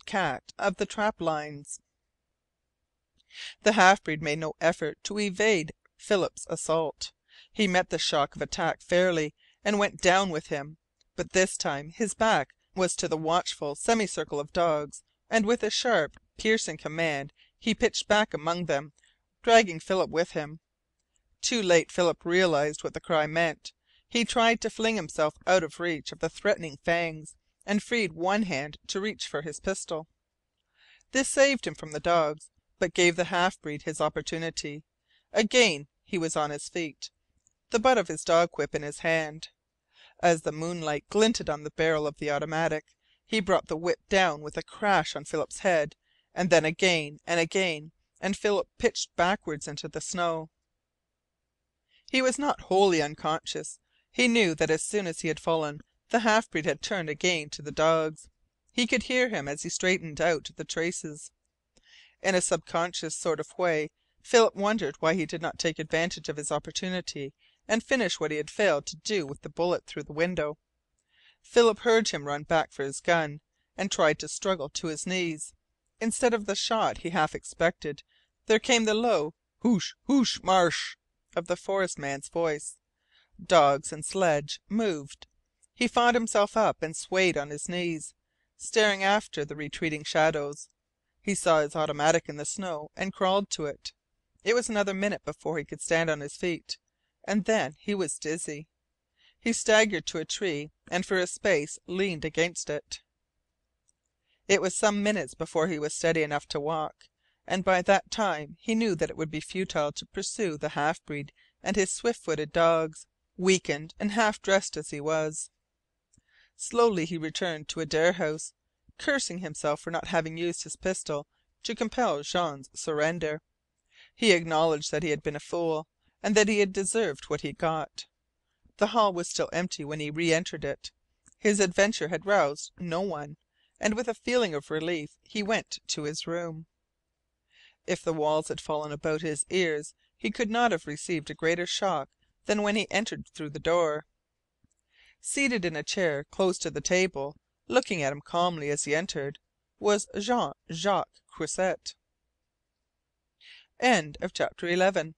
cat of the trap lines. The half breed made no effort to evade Philip's assault. He met the shock of attack fairly, and went down with him. But this time his back was to the watchful semicircle of dogs, and with a sharp, piercing command he pitched back among them, dragging Philip with him. Too late Philip realized what the cry meant. He tried to fling himself out of reach of the threatening fangs, and freed one hand to reach for his pistol. This saved him from the dogs, but gave the half breed his opportunity. Again he was on his feet, the butt of his dog whip in his hand. As the moonlight glinted on the barrel of the automatic, he brought the whip down with a crash on Philip's head, and then again and again, and Philip pitched backwards into the snow. He was not wholly unconscious. He knew that as soon as he had fallen the half breed had turned again to the dogs. He could hear him as he straightened out the traces. In a subconscious sort of way Philip wondered why he did not take advantage of his opportunity and finish what he had failed to do with the bullet through the window. Philip heard him run back for his gun, and tried to struggle to his knees. Instead of the shot he half expected, there came the low "Hoosh, hoosh, marsh!" of the forest man's voice. Dogs and sledge moved. He fought himself up and swayed on his knees, staring after the retreating shadows. He saw his automatic in the snow and crawled to it. It was another minute before he could stand on his feet, and then he was dizzy. He staggered to a tree and for a space leaned against it. It was some minutes before he was steady enough to walk, and by that time he knew that it would be futile to pursue the half breed and his swift-footed dogs, weakened and half dressed as he was. Slowly he returned to Adare House, cursing himself for not having used his pistol to compel Jean's surrender. He acknowledged that he had been a fool, and that he had deserved what he got. The hall was still empty when he re-entered it. His adventure had roused no one, and with a feeling of relief he went to his room. If the walls had fallen about his ears he could not have received a greater shock than when he entered through the door. Seated in a chair close to the table, looking at him calmly as he entered, was Jean Jacques Croisset. Chapter 12.